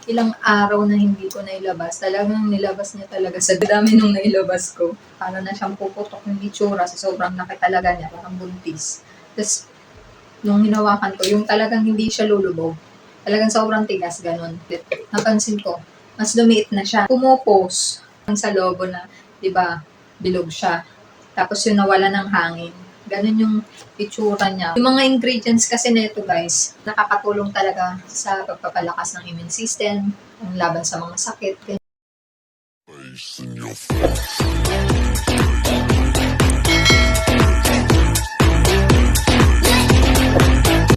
ilang araw na hindi ko nailabas. Talagang nilabas niya talaga sa dami nung nailabas ko. Para na siyang puputok yung itsura sa sobrang laki talaga niya, parang buntis. Tapos, nung hinawakan ko, yung talagang hindi siya lulubog. Talagang sobrang tigas, ganun. Napansin ko, mas lumiit na siya. Pumupos sa lobo na, di ba, bilog siya. Tapos yung nawala ng hangin. Ganun yung itsura niya. Yung mga ingredients kasi nito guys, nakakatulong talaga sa pagpapalakas ng immune system, ang laban sa mga sakit.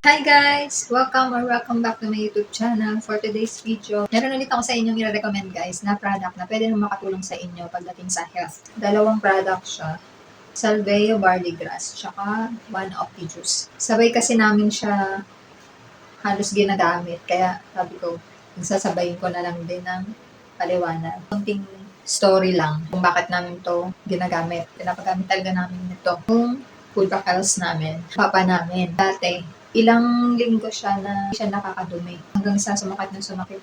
Hi guys! Welcome back to my YouTube channel. For today's video, meron ulit ako sa inyong i-recommend guys na product na pwede nang makatulong sa inyo pagdating sa health. Dalawang product siya. Salveo Barley Grass, tsaka One of the Juice. Sabay kasi namin siya halos ginagamit, kaya sabi ko, nagsasabayin ko na lang din ng paliwanag. Kunting story lang kung bakit namin to ginagamit. Pinapagamit talaga namin ito. Kung food health namin, papa namin. Dati, ilang linggo siya na hindi siya nakakadumi. Hanggang sa sumakit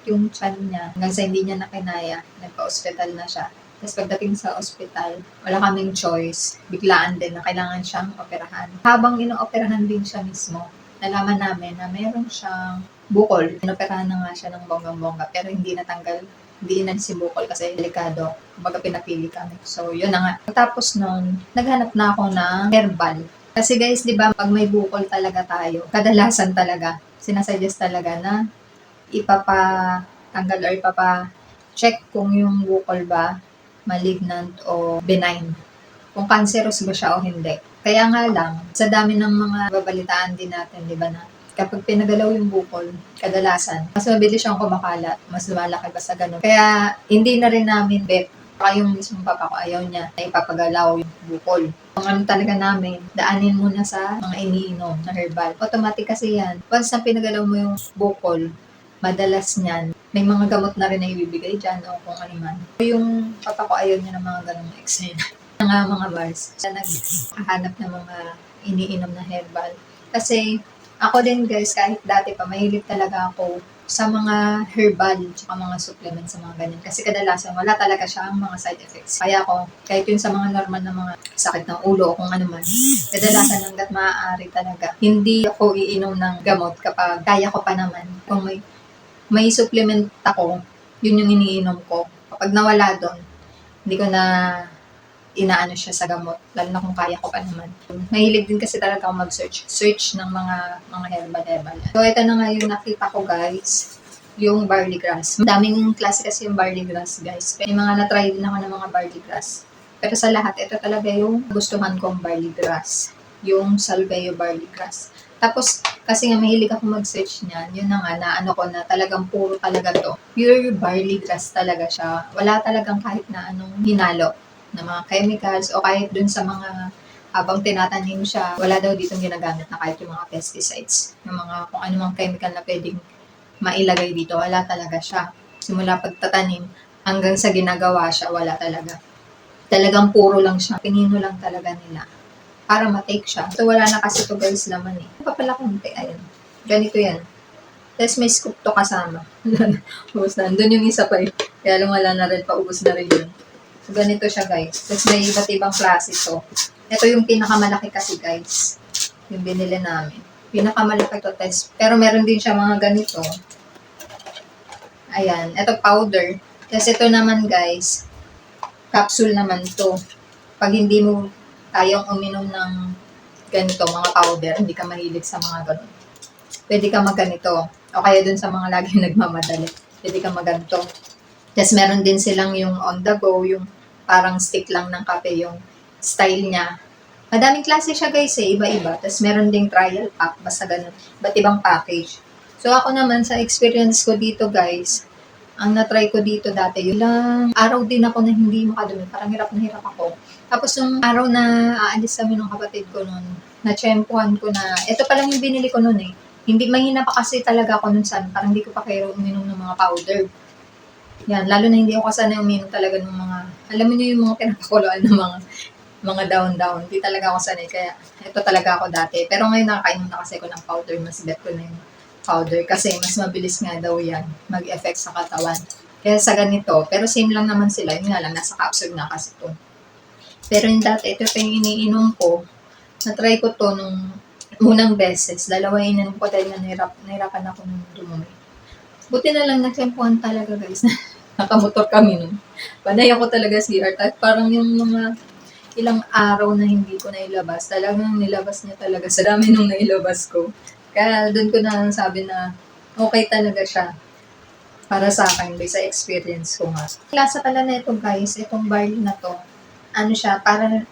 yung tiyan niya. Hanggang sa hindi niya nakinaya, nagpa-hospital na siya. Tapos pagdating sa ospital, wala kaming choice. Biglaan din na kailangan siyang operahan. Habang inooperahan din siya mismo, nalaman namin na meron siyang bukol. Inoperahan na nga siya ng bonggang-bongga pero hindi natanggal. Hindi na si bukol kasi delikado. Kumbaga pinapili kami. So, yun na nga. Tapos nun, naghanap na ako ng herbal. Kasi guys, di ba, pag may bukol talaga tayo, kadalasan talaga, sinasuggest talaga na ipapatanggal or ipapa-check kung yung bukol ba malignant o benign. Kung cancerous ba siya o hindi. Kaya nga lang, sa dami ng mga babalitaan din natin, di ba na, kapag pinagalaw yung bukol, kadalasan, mas mabilis siyang kumakalat, mas lumalaki ba sa ganun. Kaya, hindi na rin namin bet. Baka yung mismong papa ko, ayaw niya na ipapagalaw yung bukol. Ang ano talaga namin, daanin muna sa mga iniinom na herbal. Automatic kasi yan. Once na pinagalaw mo yung bukol, madalas niyan, may mga gamot na rin na ibibigay dyan o kung ano man. Yung papa ko ayaw niya ng mga ganong eksena. Mga bars. Siya naghahanap ng mga iniinom na herbal. Kasi ako din guys, kahit dati pa, mahilig talaga ako sa mga herbal tsaka mga supplements sa mga ganyan. Kasi kadalasan wala talaga siyang mga side effects. Kaya ako, kahit yun sa mga normal na mga sakit ng ulo o kung ano man, kadalasan hanggat maaari talaga, hindi ako iinom ng gamot kapag kaya ko pa naman. Kung may supplement ako, yun yung iniinom ko. Kapag nawala doon, hindi ko na inaano siya sa gamot, lalo na kung kaya ko pa naman. Mahilig din kasi talaga ako search ng mga herbal. So, ito na nga yung nakita ko guys, yung barley grass. Daming klase kasi yung barley grass guys. May mga na-try din ako ng mga barley grass. Pero sa lahat, ito talaga yung gustuhan kong barley grass. Yung Salveo barley grass. Tapos, kasi nga mahilig ako mag-search niyan, yun na nga, na ano ko na talagang puro talaga to. Pure barley grass talaga siya. Wala talagang kahit na anong hinalo na mga chemicals o kahit dun sa mga habang tinatanim siya, wala daw ditong ginagamit na kahit yung mga pesticides. Yung mga kung ano mga chemical na pwedeng mailagay dito, wala talaga siya. Simula pagtatanim hanggang sa ginagawa siya, wala talaga. Talagang puro lang siya. Pinino lang talaga nila para matake siya. So wala na kasi to guys laman eh. Ano pa pala konti? Ayun. Ganito yan. Tapos may scoop to kasama. Ubus na. Doon yung isa pa eh. Kaya lumala na rin, paubos na rin yun. So, ganito siya guys. Tapos may iba't ibang klase to. Ito yung pinakamalaki kasi guys. Yung binili namin. Pinakamalaki to test. Pero meron din siya mga ganito. Ayan. Ito powder. Tapos ito naman guys. Capsule naman to. Pag hindi mo kayang uminom ng ganito, mga powder, hindi ka mahilig sa mga ganun. Pwede ka magganito. O kaya dun sa mga laging nagmamadali. Pwede ka magganito. Tapos meron din silang yung on the go, yung parang stick lang ng kape, yung style niya. Madaming klase siya guys eh, iba-iba. Tapos meron ding trial pack, basta ganun. Ba't ibang package. So ako naman sa experience ko dito guys, ang na-try ko dito dati, yung lang araw din ako na hindi makadumi. Parang hirap na hirap ako. Tapos yung araw na aalis kami ng kapatid ko nun, na-tsempuhan ko na, ito pa lang yung binili ko nun eh. Hindi, mahina pa kasi talaga ako nun saan, parang hindi ko pa kayo uminom ng mga powder. Yan, lalo na hindi ako sanay uminom talaga ng mga, alam mo niyo yung mga pinapakuluan ng mga down. Hindi talaga ako sanay, kaya ito talaga ako dati. Pero ngayon nakakainom na kasi ako ng powder, mas bet ko na yun. powder kasi mas mabilis nga daw yan mag-effect sa katawan. Kaya sa ganito, pero same lang naman sila, yun nga lang, nasa capsule na kasi to. Pero yung dati, ito yung iniinom ko, na-try ko to nung unang beses, dalawa ininom ko dahil nahirapan ako nung dumumi. Buti na lang nagsempuhan talaga guys, nakamotor kami nun. Panay ako talaga CR, at parang yung mga ilang araw na hindi ko nailabas, talagang nilabas niya talaga sa dami nung nailabas ko. Kaya doon ko na sabi na okay talaga siya para sa akin, based sa experience ko nga. Lasa pala na ito guys, itong barley na to, ano siya, para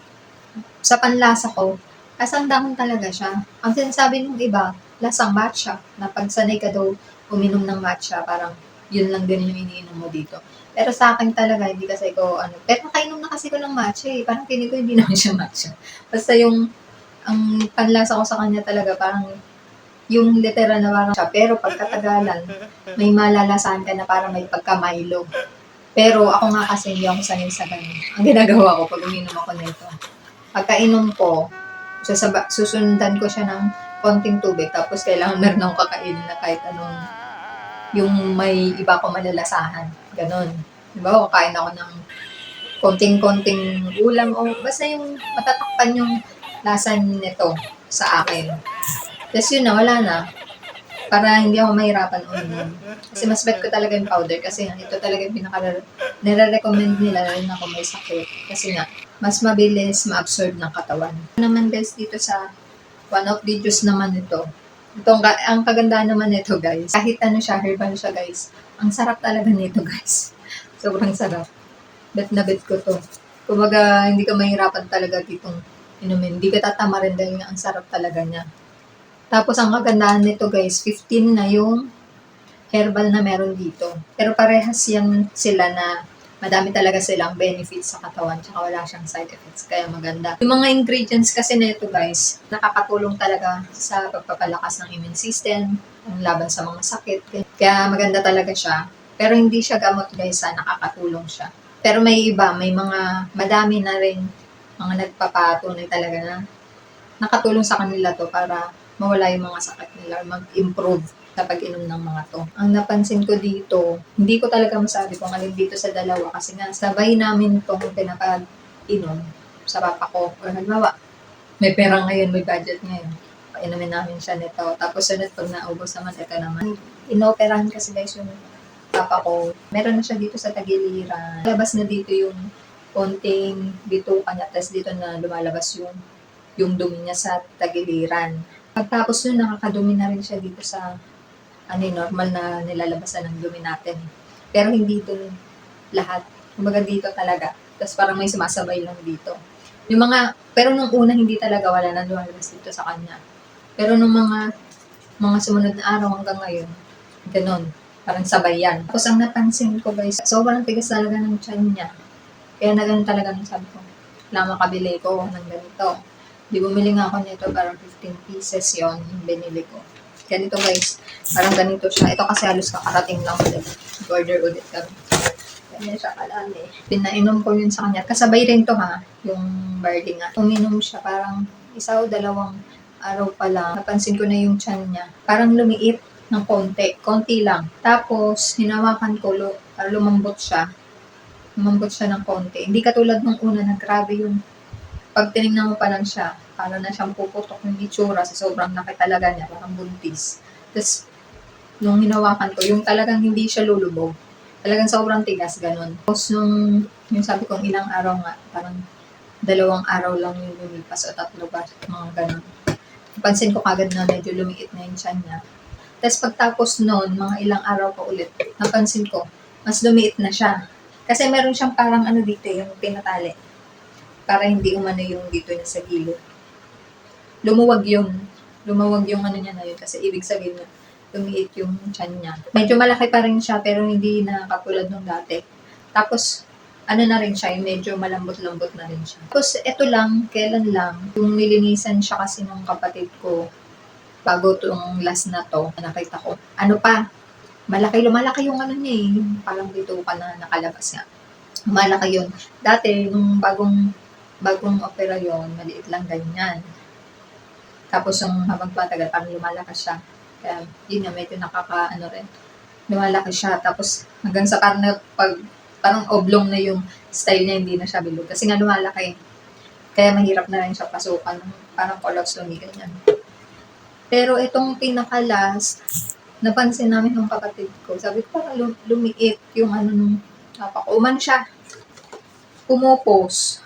sa panlasa ko, asang dahon talaga siya. Ang sinasabi ng iba, lasang matcha, na pag sanay ka daw uminom ng matcha, parang yun lang din yung iniinom mo dito. Pero sa akin talaga, hindi kasi ko, pero nakainom na kasi ko ng matcha eh. Parang feeling ko hindi naman siya matcha. Basta yung, ang panlasa ko sa kanya talaga, parang yung literal na parang siya. Pero pagkatagalan, may malalasahan ka na parang may pagka-Milo. Pero ako nga kasi hindi ako sanay sa ganun. Ang ginagawa ko pag uminom ako nito, pagkainom ko, susundan ko siya ng konting tubig. Tapos kailangan meron akong kakainin na kahit anong yung may iba ko malalasahan. Ganon. Diba, kakain ako ng konting-konting ulam o basta yung matatakpan yung lasa nito sa akin. Tapos yun na, wala na. Para hindi ako mahirapan uminom. Kasi mas bet ko talaga yung powder kasi ito talaga yung nire-recommend nila lalo na kung may sakit. Kasi nga, mas mabilis ma-absorb ng katawan. Naman guys, dito sa one of the juice naman ito. Ang kagandahan naman nito guys, kahit ano siya, herbal siya guys. Ang sarap talaga nito guys. Sobrang sarap. Bet na bet ko to. Kumbaga, hindi ka mahirapan talaga ditong inumin. Hindi ka tatama rin dahil nga ang sarap talaga niya. Tapos ang kagandahan nito guys, 15 na yung herbal na meron dito. Pero parehas yan sila na madami talaga silang benefits sa katawan tsaka wala siyang side effects. Kaya maganda. Yung mga ingredients kasi nito guys, nakakatulong talaga sa pagpapalakas ng immune system, ang laban sa mga sakit. Kaya maganda talaga siya. Pero hindi siya gamot guys, nakakatulong siya. Pero may iba, may mga madami na rin mga nagpapatunay talaga na nakatulong sa kanila to para mawala yung mga sakit nila, mag-improve sa pag-inom ng mga to. Ang napansin ko dito, hindi ko talaga masabi kung alin dito sa dalawa kasi nga sabay namin itong pinapag-inom sa papa ko. O halimbawa, may pera ngayon, may budget ngayon. Painumin namin siya nito. Tapos sunod pag naubos naman, ito naman. Inoperahan kasi guys yung papa ko. Meron na siya dito sa tagiliran. Labas na dito yung konting bituka niya. Tapos dito na lumalabas yung dumi niya sa tagiliran. Pagtapos nun, nakakadumi na rin siya dito sa normal na nilalabasan ng dumi natin. Pero hindi dun lahat. Kumbaga dito talaga. Tapos parang may sumasabay lang dito. Pero nung una hindi talaga wala na lumalabas dito sa kanya. Pero nung mga sumunod na araw hanggang ngayon, ganun. Parang sabay yan. Tapos ang napansin ko guys, sobrang tigas talaga ng tiyan niya. Kaya na ganun talaga nung sabi ko, kailangan makabili ko ng ganito. Di bumili nga ako nito, parang 15 pieces yon yung binili ko. Ganito guys, parang ganito siya. Ito kasi halos kakarating lang ulit. Order ulit kami. Ganyan siya kalali. Pinainom ko yun sa kanya. Kasabay rin to ha, yung barley nga. Uminom siya parang isa o dalawang araw pa lang. Napansin ko na yung tiyan niya. Parang lumiit ng konti lang. Tapos, hinawakan ko, lumambot siya. Lumambot siya ng konti. Hindi katulad nung una na grabe yung pag tinignan mo pa lang siya, para na siyang puputok yung itsura sa sobrang laki talaga niya, parang buntis. Tapos, nung hinawakan ko, yung talagang hindi siya lulubog. Talagang sobrang tigas, ganun. Tapos, yung sabi kong ilang araw nga, parang 2 araw lang yung lumipas o 3 ba, mga ganun. Napansin ko kagad na medyo lumiit na yung tiyan niya. Tapos, pagtapos nun, mga ilang araw pa ulit, napansin ko, mas lumiit na siya. Kasi meron siyang parang dito, yung pinatali. Para hindi umano yung dito niya sa gilid. Lumuwag yung niya na yun kasi ibig sabihin na lumiit yung tiyan niya. Medyo malaki pa rin siya pero hindi na katulad nung dati. Tapos na rin siya, yung medyo malambot-lambot na rin siya. Tapos ito lang, kailan lang, yung nilinisan siya kasi ng kapatid ko bago itong last na to, nakita ko. Lumalaki yung niya eh, yung parang dito ka na nakalabas nga. Malaki yun. Dati, nung bagong opera yon, maliit lang ganyan. Tapos yung habang patagal, parang lumalakas siya. Kaya, yun nga, medyo nakaka-ano rin. Lumalaki siya. Tapos, hanggang sa parang oblong na yung style niya, hindi na siya bilog. Kasi nga lumalaki. Kaya mahirap na rin siya pasukan. Parang colostomy, ganyan. Pero itong pinaka-last, napansin namin ng kapatid ko. Sabi ko, parang lumiit yung ano nung napaka-uman siya. Pumupos.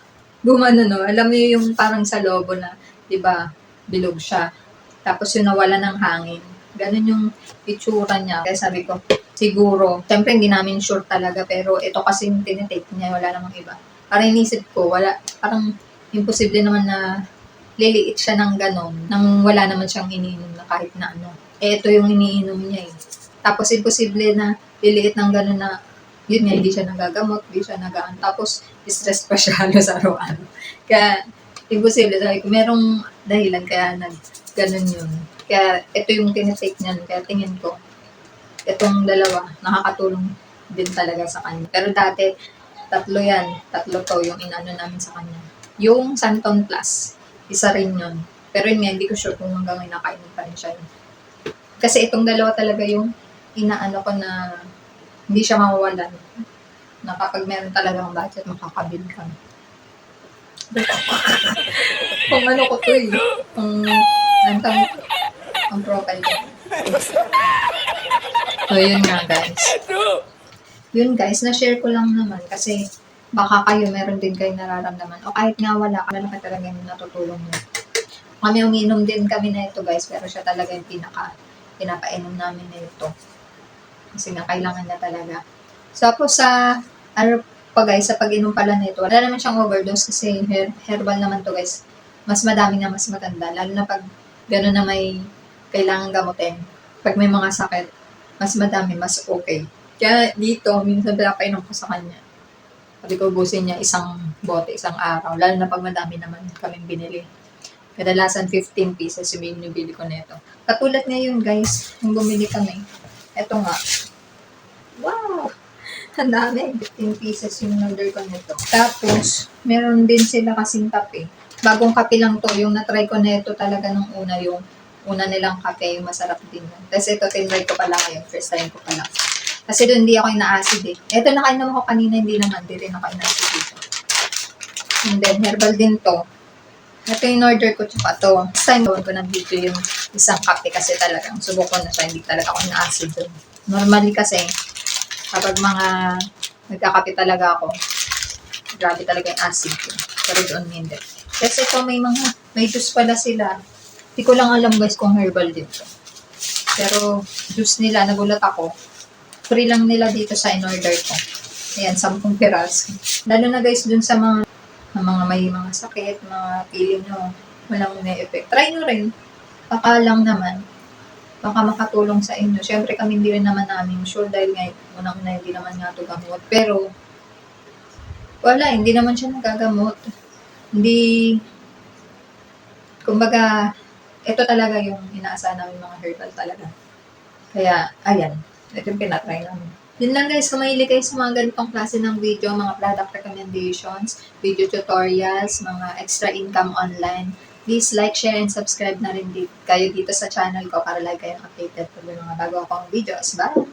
Gumano, no? Alam mo yung parang sa lobo na, di ba, bilog siya. Tapos yung nawala ng hangin. Ganun yung itsura niya. Kaya sabi ko, siguro, syempre hindi namin sure talaga, pero ito kasi yung tinitake niya, wala namang iba. Parang inisip ko, parang imposible naman na liliit siya ng ganon, nang wala naman siyang iniinom na kahit na ano. Ito yung iniinom niya eh. Tapos imposible na liliit ng ganon na, yun nga, hindi siya nagagamot, hindi siya nagaan. Tapos, stress pa siya halos araw-araw. Kaya, imposible. Sabi ko, merong dahilan kaya ganon yun. Kaya, ito yung tinitake niyan. Kaya tingin ko, itong dalawa, nakakatulong din talaga sa kanya. Pero dati, tatlo to yung inano namin sa kanya. Yung Santon Plus, isa rin yun. Pero yun nga, hindi ko sure kung hanggang ngayon nakainom pa rin siya yun. Kasi itong dalawa talaga yung inaano ko na hindi siya mawawalan. Na kapag meron talagang budget, makakabili ka. Kung ano ko to eh. Ang profile ko. So, yun nga guys. Yun guys, na-share ko lang naman kasi baka kayo meron din kayo nararamdaman. O kahit nga wala, malaki talaga yung natutulong nyo. Kami umiinom din kami na ito guys, pero siya talaga yung pinapainom namin na ito. Kasi nga kailangan na talaga. So, tapos sa pag-inom pala nito, wala naman siyang overdose kasi herbal naman to guys. Mas madami nga, mas maganda. Lalo na pag gano'n na may kailangan gamutin. Pag may mga sakit, mas madami, mas okay. Kaya dito, minsan pinapainom ko sa kanya. Sabi ko, ubusin niya isang bote, isang araw. Lalo na pag madami naman kaming binili. Kadalasan 15 pieces yung binibili ko nito. Katulad ngayon guys, yung bumili kami. Eto nga. Wow! Ang dami. 15 pieces yung order ko nito. Tapos, meron din sila kasing kape. Bagong kape lang to. Yung na-try ko nito talaga nung una, yung una nilang kape, yung masarap din yun. Tapos ito, tinry ko pa lang ngayon. First time ko pa lang. Kasi doon hindi ako ina-acid eh. Ito nakainom ko kanina, hindi naman. Hindi rin ako ina-acid dito. And then, herbal din to. Ito yung order ko, tsaka to. Next time, gawin ko ng video yung isang kape kasi talagang subok ko na siya. Hindi talaga ako ina-acid doon. Normally kasi, kapag mga nagkakape talaga ako, grabe talaga yung acid ko. Pero doon hindi. Kasi ito may juice pala sila. Hindi ko lang alam guys kung herbal dito. Pero juice nila, nagulat ako. Free lang nila dito sa in-order ko. Ayan, 10 piraso. Lalo na guys dun sa mga may mga sakit, mga feeling nyo, walang may effect. Try nyo rin. Baka lang naman. Baka makatulong sa inyo. Siyempre kami hindi rin naman namin sure dahil nga unang-una hindi naman nga ito gamot. Pero wala, hindi naman siya nagagamot. Hindi, kumbaga, ito talaga yung inaasahan namin mga herbal talaga. Kaya, ayan, ito yung pinatry namin. Yun lang guys, kung mahilig kayo sa mga ganitong klase ng video, mga product recommendations, video tutorials, mga extra income online, please like, share, and subscribe na rin kayo dito sa channel ko para lagi kayong updated pag may mga bago akong videos. Bye!